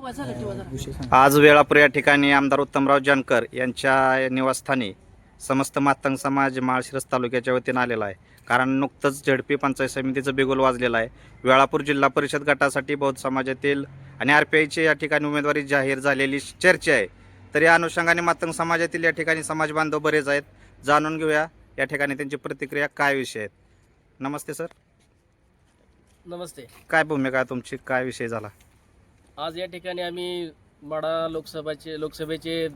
आज वेळापूर या ठिकाणी आमदार उत्तमराव जानकर यांच्या निवासस्थानी समस्त मातंग समाज माळशिरस तालुक्याच्या वतीनं आलेला आहे. कारण नुकतंच झडपी पंचायत समितीचं बिगुल वाजलेलं आहे. वेळापूर जिल्हा परिषद गटासाठी बौद्ध समाजातील आणि RPIची या ठिकाणी उमेदवारी जाहीर झालेली चर्चा आहे. तर या अनुषंगाने मातंग समाजातील या ठिकाणी समाज बांधव बरेच आहेत. जाणून घेऊया या ठिकाणी त्यांची प्रतिक्रिया काय विषय आहेत. नमस्ते सर. नमस्ते. काय भूमिका तुमची, काय विषय झाला? आज या ठिकाणी आम्ही माढा लोकसभेचे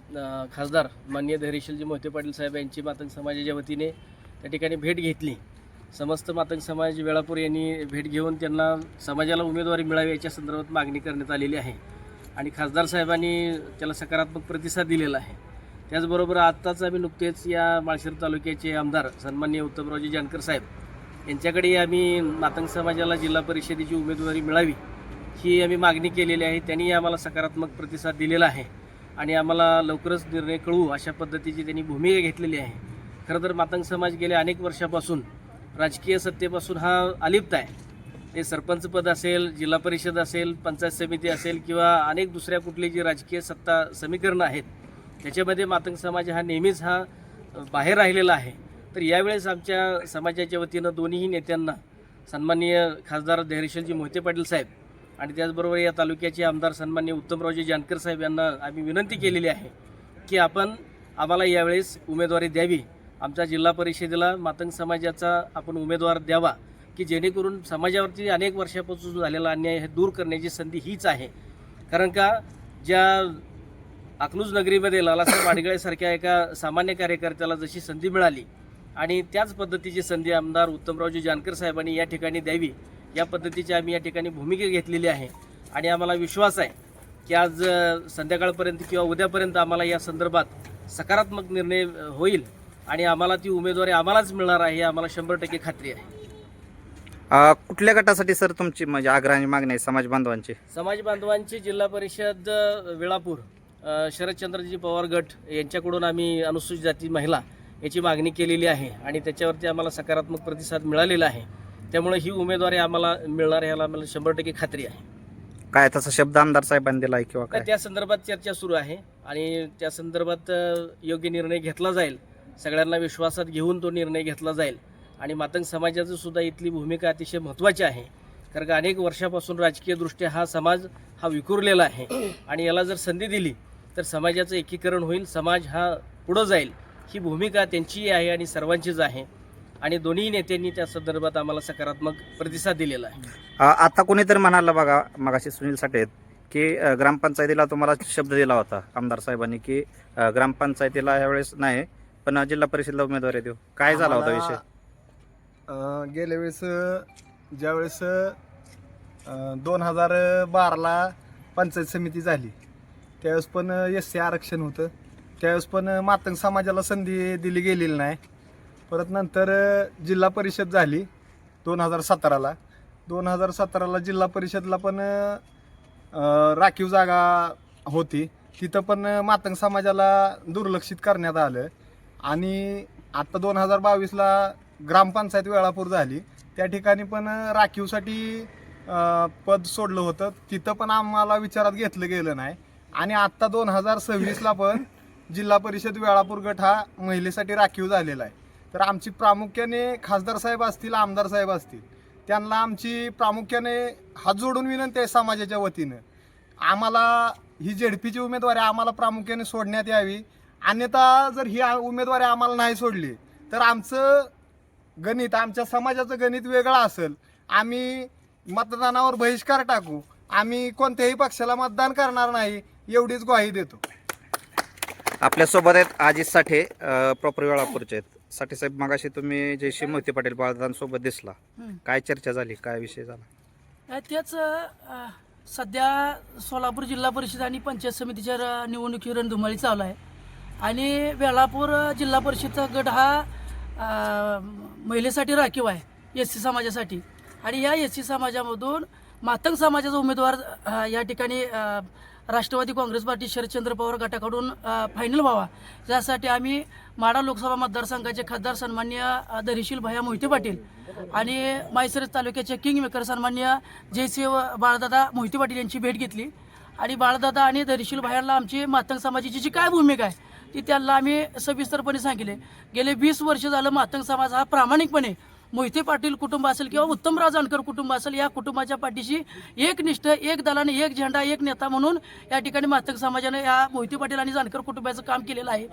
खासदार माननीय धैर्यशीलजी मोहिते पाटील साहेब यांची मातंग समाजाच्या वतीने त्या ठिकाणी भेट घेतली. समस्त मातंग समाज वेळापूर यांनी भेट घेऊन त्यांना समाजाला उमेदवारी मिळावी याच्या संदर्भात मागणी करण्यात आलेली आहे आणि खासदार साहेबांनी त्याला सकारात्मक प्रतिसाद दिलेला आहे. त्याचबरोबर आत्ताच आम्ही नुकतेच या माळशिरस तालुक्याचे आमदार सन्माननीय उत्तमरावजी जानकर साहेब यांच्याकडे आम्ही मातंग समाजाला जिल्हा परिषदेची उमेदवारी मिळावी ही आम्ही मागणी केलेली आहे. त्यांनी आम्हाला सकारात्मक प्रतिसाद दिलेला आहे आणि आम्हाला लवकरच निर्णय कळवू अशा पद्धतीची त्यांनी भूमिका घेतलेली आहे. खरं तर मातंग समाज गेल्या अनेक वर्षापासून राजकीय सत्तेपासून हा अलिप्त आहे. ते सरपंच पद असेल, जिल्हा परिषद असेल, पंचायत समिती असेल किंवा अनेक दुसऱ्या कुठली जी राजकीय सत्ता समीकरणं आहेत त्याच्यामध्ये मातंग समाज हा नेहमीच बाहेर राहिलेला आहे. तर यावेळेस आमच्या समाजाच्या वतीनं दोन्हीही नेत्यांना सन्माननीय खासदार धैर्यशीलजी मोहिते पाटील साहेब आणि त्याचबरोबर या तालुक्याचे आमदार सन्माननीय उत्तमरावजी जानकर साहेब यांना आम्ही विनंती केलेली आहे की आम्हाला यावेळेस उमेदवारी द्यावी. आमच्या जिल्हा परिषदेला मातंग समाजाचा आपण उमेदवार द्यावा की जेणेकरून समाजावरती अनेक वर्षापासून झालेला अन्याय हे दूर करण्याची संधी हीच आहे. कारण का ज्या अकलूज नगरीमध्ये लालासाहेब आडगळेसारख्या एका सामान्य कार्यकर्त्याला जशी संधी मिळाली आणि त्याच पद्धतीची संधी आमदार उत्तमरावजी जानकर साहेबांनी या ठिकाणी द्यावी या पद्धतीची आम्ही या ठिकाणी भूमिका घेतलेली आहे आणि आम्हाला विश्वास आहे की आज संध्याकाळपर्यंत किंवा उद्यापर्यंत आम्हाला या संदर्भात सकारात्मक निर्णय होईल आणि आम्हाला ती उमेदवारी आम्हालाच मिळणार आहे, आम्हाला 100% खात्री आहे. कुठल्या गटासाठी सर तुमची म्हणजे आग्रहाची मागणी आहे समाज बांधवांची? जिल्हा परिषद वेळापूर शरदचंद्रजी पवार गट यांच्याकडून आम्ही अनुसूचित जाती महिला याची मागणी केलेली आहे आणि त्याच्यावरती आम्हाला सकारात्मक प्रतिसाद मिळालेला आहे. त्यामुळे ही उमेदवारी आम्हाला मिळणार आहे याला आम्हाला 100% खात्री आहे. काय तसा शब्द आमदार साहेबांनी दिला आहे किंवा काय त्या संदर्भात चर्चा सुरू आहे आणि त्या संदर्भात योग्य निर्णय घेतला जाईल. सगळ्यांना विश्वासात घेऊन तो निर्णय घेतला जाईल आणि मातंग समाजाचं सुद्धा इथली भूमिका अतिशय महत्त्वाची आहे. कारण का अनेक वर्षापासून राजकीयदृष्ट्या हा समाज विखुरलेला आहे आणि याला जर संधी दिली तर समाजाचं एकीकरण होईल, समाज पुढं जाईल. ही भूमिका त्यांचीही आहे आणि सर्वांचीच आहे आणि दोन्ही नेत्यांनी त्या संदर्भात आम्हाला सकारात्मक प्रतिसाद दिलेला आहे. आता कोणीतरी म्हणाला बघा मगाशी सुनील साठे की ग्रामपंचायतीला तुम्हाला शब्द दिला होता आमदार साहेबांनी की ग्रामपंचायतीला यावेळेस नाही पण जिल्हा परिषदला उमेदवारी देऊ. काय झाला होता विषय? गेल्या वेळेस ज्यावेळेस 2012ला पंचायत समिती झाली त्यावेळेस पण SC आरक्षण होतं. त्यावेळेस पण मातंग समाजाला संधी दिली गेलेली नाही. परत नंतर जिल्हा परिषद झाली 2017ला. 2017ला जिल्हा परिषदला पण राखीव जागा होती, तिथं पण मातंग समाजाला दुर्लक्षित करण्यात आलं आणि आता 2022ला ग्रामपंचायत वेळापूर झाली. त्या ठिकाणी पण राखीवसाठी पद सोडलं होतं, तिथं पण आम्हाला विचारात घेतलं गेलं नाही आणि आत्ता 2026ला पण जिल्हा परिषद वेळापूर गट हा महिलेसाठी राखीव झालेला आहे. तर आमची प्रामुख्याने खासदार साहेब असतील, आमदार साहेब असतील, त्यांना आमची प्रामुख्याने हात जोडून विनंती आहे समाजाच्या वतीनं आम्हाला ही झेडपीची उमेदवारी आम्हाला प्रामुख्याने सोडण्यात यावी. अन्यथा जर ही उमेदवारी आम्हाला नाही सोडली तर आमचं गणित, आमच्या समाजाचं गणित वेगळं असेल. आम्ही मतदानावर बहिष्कार टाकू, आम्ही कोणत्याही पक्षाला मतदान करणार नाही एवढीच ग्वाही देतो. आपल्यासोबत आहेत अजित साठे, प्रॉपर वेळापूरचे आहेत. साठे साहेब, मगाशी तुम्ही जयश्री मोहिते पाटील बाळदांसोबत दिसला, काय चर्चा झाली, काय विषय झाला? तेच सध्या सोलापूर जिल्हा परिषद आणि पंचायत समितीच्या निवडणुकी रणधुमाळी चालू आहे आणि वेळापूर जिल्हा परिषदचा गट हा महिलेसाठी राखीव आहे SC समाजासाठी आणि या SC समाजामधून मातंग समाजाचा उमेदवार या ठिकाणी राष्ट्रवादी काँग्रेस पार्टी शरदचंद्र पवार गटाकडून फायनल व्हावा यासाठी आम्ही माढा लोकसभा मतदारसंघाचे खासदार सन्माननीय धैर्यशील भैया मोहिते पाटील आणि माळशिरस तालुक्याचे किंग मेकर सन्माननीय जयसिंह बाळदादा मोहिते पाटील यांची भेट घेतली आणि बाळदादा आणि धैर्यशील भायांना आमची मातंग समाजाची जी काय भूमिका आहे ती त्यांना आम्ही सविस्तरपणे सांगितले. गेले 20 वर्ष झालं मातंग समाज हा प्रामाणिकपणे मोहिते पाटील कुटुंब असेल किंवा उत्तमराव जानकर कुटुंब असेल या कुटुंबाच्या पाठीशी एक निष्ठ, एक दलाने, एक झेंडा, एक नेता म्हणून या ठिकाणी मातंग समाजाने या मोहिते पाटील आणि जानकर कुटुंबाचं काम केलेलं आहे.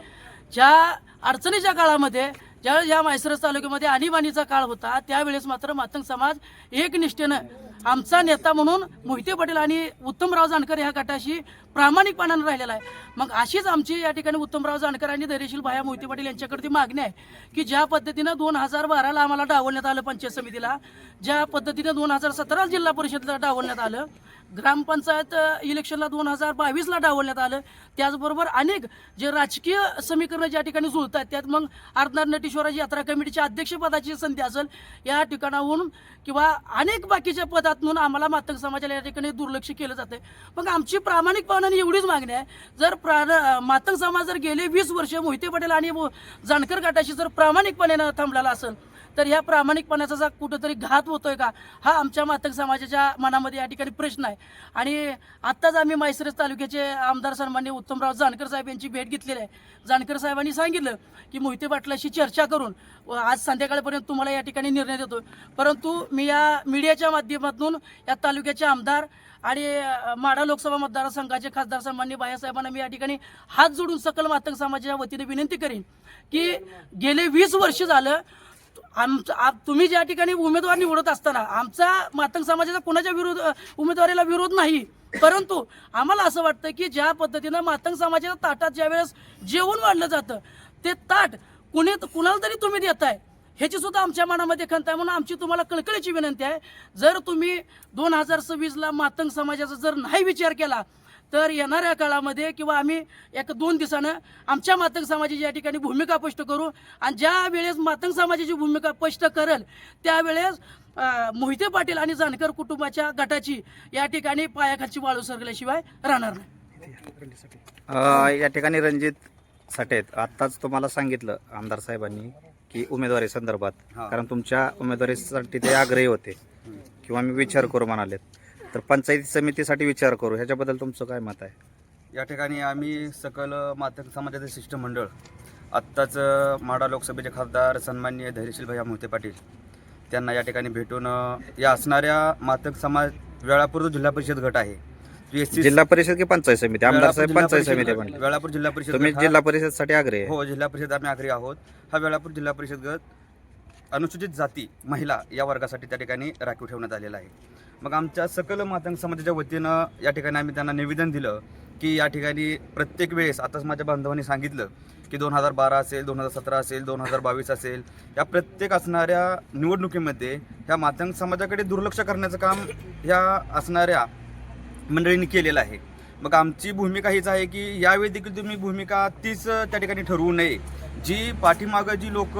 ज्या अडचणीच्या काळामध्ये ज्यावेळेस या माळशिरस तालुक्यामध्ये आणीबाणीचा काळ होता त्यावेळेस मात्र मातंग समाज एकनिष्ठेनं आमचा नेता म्हणून मोहिते पाटील आणि उत्तमराव जानकर ह्या गटाशी प्रामाणिकपणानं राहिलेला आहे. मग अशीच आमची या ठिकाणी उत्तमराव जानकर आणि धैर्यशील भाया मोहिते पाटील यांच्याकडे मागणी आहे की ज्या पद्धतीनं 2012ला आम्हाला डावलण्यात आलं पंचायत समितीला, ज्या पद्धतीनं 2017 जिल्हा परिषदला डावलण्यात आलं, ग्रामपंचायत इलेक्शनला 2022ला डावलण्यात आलं, त्याचबरोबर अनेक जे राजकीय समीकरणं ज्या ठिकाणी जुळतात त्यात मग अर्धनार नटेश्वराची यात्रा कमिटीच्या अध्यक्षपदाची संधी असेल या ठिकाणाहून किंवा अनेक बाकीच्या पदातून आम्हाला मातंग समाजाला या ठिकाणी दुर्लक्ष केलं जातं. मग आमची प्रामाणिकपणाने एवढीच मागणी आहे, जर मातंग समाज जर गेले 20 वर्ष मोहिते पाटील आणि जानकर गटाशी जर प्रामाणिकपणे थांबलेला असेल तर ह्या प्रामाणिकपणाचा कुठंतरी घात होतोय का हा आमच्या मातंग समाजाच्या मनामध्ये या ठिकाणी प्रश्न आहे. आणि आत्ताच आम्ही माळशिरस तालुक्याचे आमदार सन्मान्य उत्तमराव जानकर साहेब यांची भेट घेतलेली आहे. जानकर साहेबांनी सांगितलं की मोहिते पाटलाशी चर्चा करून आज संध्याकाळपर्यंत तुम्हाला या ठिकाणी निर्णय देतो. परंतु मी या मीडियाच्या माध्यमातून या तालुक्याचे आमदार आणि माढा लोकसभा मतदारसंघाचे खासदार सन्मान्य बायासाहेबांना मी या ठिकाणी हात जोडून सकल मातंग समाजाच्या वतीने विनंती करीन की गेले 20 वर्ष झालं तुम्ही ज्या ठिकाणी उमेदवार निवडत असताना आमचा मातंग समाजाचा कोणाच्या उमेदवारीला विरोध नाही, परंतु आम्हाला असं वाटतं की ज्या पद्धतीनं मातंग समाजाच्या ताटात ज्यावेळेस जेवण वाढलं जातं ते ताट कुणाला तरी तुम्ही देताय ह्याची सुद्धा आमच्या मनामध्ये खंत आहे. म्हणून आमची तुम्हाला कळकळीची विनंती आहे, जर तुम्ही 2026ला मातंग समाजाचा जर नाही विचार केला तर येणाऱ्या काळामध्ये किंवा आम्ही 1-2 दिवसानं आमच्या मातंग समाजाची या ठिकाणी भूमिका स्पष्ट करू आणि ज्या वेळेस मातंग समाजाची भूमिका स्पष्ट करेल त्यावेळेस मोहिते पाटील आणि जानकर कुटुंबाच्या गटाची या ठिकाणी पायाखालची वाळू सरकल्याशिवाय राहणार नाही. या ठिकाणी रणजित साठे आत्ताच तुम्हाला सांगितलं आमदार साहेबांनी की उमेदवारी संदर्भात, कारण तुमच्या उमेदवारीसाठी ते आग्रही होते किंवा मी विचार करू म्हणालेत, तर पंचायत समितीसाठी विचार करू, ह्याच्याबद्दल तुमचं काय मत आहे? या ठिकाणी आम्ही सकल मातंग समाजाचे शिष्टमंडळ आत्ताच माढा लोकसभेचे खासदार सन्माननीय धैर्यशील भैया मोहिते पाटील त्यांना या ठिकाणी भेटून या असणाऱ्या मातंग समाज वेळापूर जिल्हा परिषद गट आहे, जिल्हा परिषद की पंचायत समिती? आमदार साहेब पंचायत समिती म्हणले, वेळापूर जिल्हा परिषद तुम्ही जिल्हा परिषदसाठी आग्रही? हो, जिल्हा परिषद आम्ही आग्रही आहोत. हा वेळापूर जिल्हा परिषद गट अनुसूचित जाती महिला या वर्गासाठी त्या ठिकाणी राखीव ठेवण्यात आलेला आहे. मग आमच्या सकल मातंग समाजाच्या वतीनं या ठिकाणी आम्ही त्यांना निवेदन दिलं की या ठिकाणी प्रत्येक वेळेस आताच माझ्या बांधवांनी सांगितलं की 2012 असेल, 2017 असेल, 2022 असेल, या प्रत्येक असणाऱ्या निवडणुकीमध्ये ह्या मातंग समाजाकडे दुर्लक्ष करण्याचं काम ह्या असणाऱ्या मंडळींनी केलेलं आहे. मग आमची भूमिका हीच आहे की यावेळी देखील तुम्ही भूमिका तीच त्या ठिकाणी ठरवू नये. जी पाठीमागं जी लोक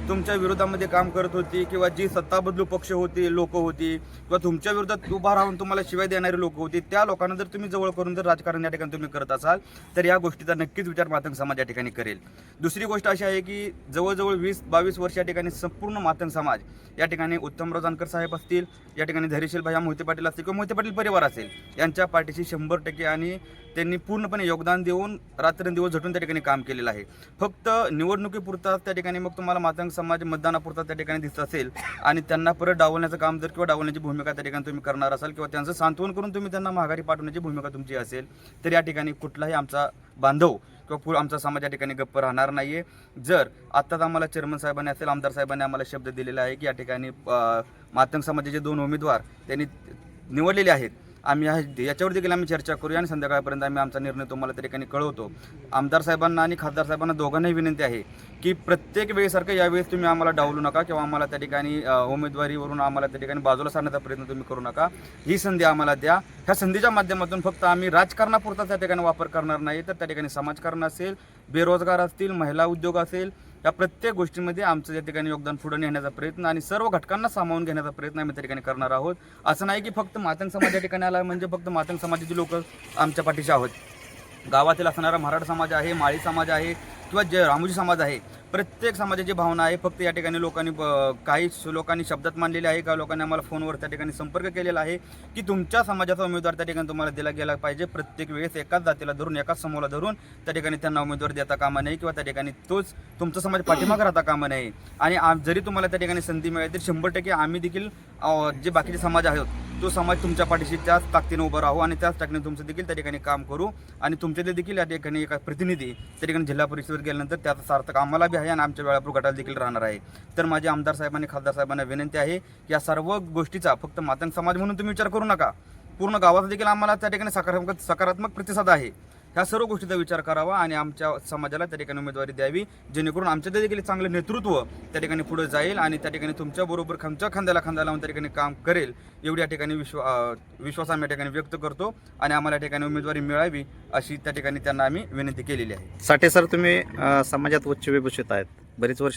तुमच्या विरोधामध्ये काम करत होती किंवा जी सत्ता बदलू पक्ष होती, लोक होती किंवा तुमच्या विरोधात उभा राहून तुम्हाला शिवाय देणारे लोक होती, त्या लोकांना जर तुम्ही जवळ करून जर राजकारण या ठिकाणी तुम्ही करत असाल तर या गोष्टीचा नक्कीच विचार मातंग समाज या ठिकाणी करेल. दुसरी गोष्ट अशी आहे की जवळजवळ 20-22 वर्ष या ठिकाणी संपूर्ण मातंग समाज या ठिकाणी उत्तमराव जानकर साहेब असतील, या ठिकाणी धैर्यशील भैया मोहिते पाटील असतील किंवा मोहिते पाटील परिवार असेल, यांच्या पाठीशी 100% आणि त्यांनी पूर्णपणे योगदान देऊन रात्रंदिवस झटून त्या ठिकाणी काम केलेलं आहे. फक्त निवडणुकीपुरता त्या ठिकाणी मग तुम्हाला मातंग समाज मतदानापुरता त्या ठिकाणी दिसत असेल आणि त्यांना परत डावलण्याचं काम जर किंवा डावलण्याची भूमिका त्या ठिकाणी तुम्ही करणार असाल किंवा त्यांचं सांत्वन करून तुम्ही त्यांना माघारी पाठवण्याची भूमिका तुमची असेल तर या ठिकाणी कुठलाही आमचा बांधव किंवा आमचा समाज या ठिकाणी गप्प राहणार नाही आहे. जर आत्ताच आम्हाला चेअरमन साहेबांनी असेल, आमदार साहेबांनी आम्हाला शब्द दिलेला आहे की या ठिकाणी मातंग समाजाचे 2 उमेदवार त्यांनी निवडलेले आहेत, आम्ही याच्यावर देखील आम्ही चर्चा करूया आणि संध्याकाळपर्यंत आम्ही आमचा निर्णय तुम्हाला त्या ठिकाणी कळवतो. आमदार साहेबांना आणि खासदार साहेबांना दोघांनाही विनंती आहे की प्रत्येक वेळेसारखं यावेळेस तुम्ही आम्हाला डावलू नका किंवा आम्हाला त्या ठिकाणी उमेदवारीवरून आम्हाला त्या ठिकाणी बाजूला सारण्याचा प्रयत्न तुम्ही करू नका. ही संधी आम्हाला द्या. ह्या संधीच्या माध्यमातून फक्त आम्ही राजकारणापुरता त्या ठिकाणी वापर करणार नाही, तर त्या ठिकाणी समाजकारण असेल, बेरोजगार असतील, महिला उद्योग असेल, या प्रत्येक गोष्टींमध्ये आमचं या ठिकाणी योगदान पुढे नेण्याचा प्रयत्न आणि सर्व घटकांना सामावून घेण्याचा प्रयत्न आम्ही त्या ठिकाणी करणार आहोत. असं नाही की फक्त मातंग समाज या ठिकाणी आला म्हणजे फक्त मातंग समाजाची लोक आमच्या पाठीशी आहोत. गावातील असणारा मराठा समाज आहे, माळी समाज आहे किंवा जे रामोजी समाज आहे, प्रत्येक समाजाची भावना आहे. फक्त या ठिकाणी लोकांनी काही लोकांनी शब्दात मानलेले आहे, काही लोकांनी आम्हाला फोनवर त्या ठिकाणी संपर्क केलेला आहे की तुमच्या समाजाचा उमेदवार त्या ठिकाणी तुम्हाला दिला गेला पाहिजे. प्रत्येक वेळेस एकाच जातीला धरून, एकाच समूहाला धरून त्या ठिकाणी त्यांना उमेदवार देता कामा नाही किंवा त्या ठिकाणी तोच तुमचा समाज पाठीमागे राहता कामा नाही. आणि जरी तुम्हाला त्या ठिकाणी संधी मिळाली तर 100% आम्ही देखील जे बाकीचे समाज आहेत तो समाज तुमच्या पाठीशी त्याच ताकदीने उभं राहू आणि त्याच ताकदीने तुमचं देखील त्या ठिकाणी काम करू. आणि तुमच्यातले देखील या ठिकाणी एका प्रतिनिधी त्या ठिकाणी जिल्हा परिषदेवर गेल्यानंतर त्याचा सार्थक आम्हाला बी आहे आणि आमच्या वेळापूर गटाला देखील राहणार आहे. तर माझी आमदार साहेबांनी, खासदार साहेबांना विनंती आहे की या सर्व गोष्टीचा फक्त मातंग समाज म्हणून तुम्ही विचार करू नका. पूर्ण गावाचा देखील आम्हाला त्या ठिकाणी सकारात्मक प्रतिसाद आहे. ह्या सर्व गोष्टीचा विचार करावा आणि आमच्या समाजाला त्या ठिकाणी उमेदवारी द्यावी, जेणेकरून आमच्या देखील चांगलं नेतृत्व त्या ठिकाणी पुढे जाईल आणि त्या ठिकाणी तुमच्याबरोबर खांद्याला खांदा लावून त्या ठिकाणी काम करेल एवढी या ठिकाणी विश्वास आम्ही या ठिकाणी व्यक्त करतो. आणि आम्हाला या ठिकाणी उमेदवारी मिळावी अशी त्या ठिकाणी त्यांना आम्ही विनंती केलेली आहे. साठे सर, तुम्ही समाजात उच्च विभूषित आहेत, बरीच वर्ष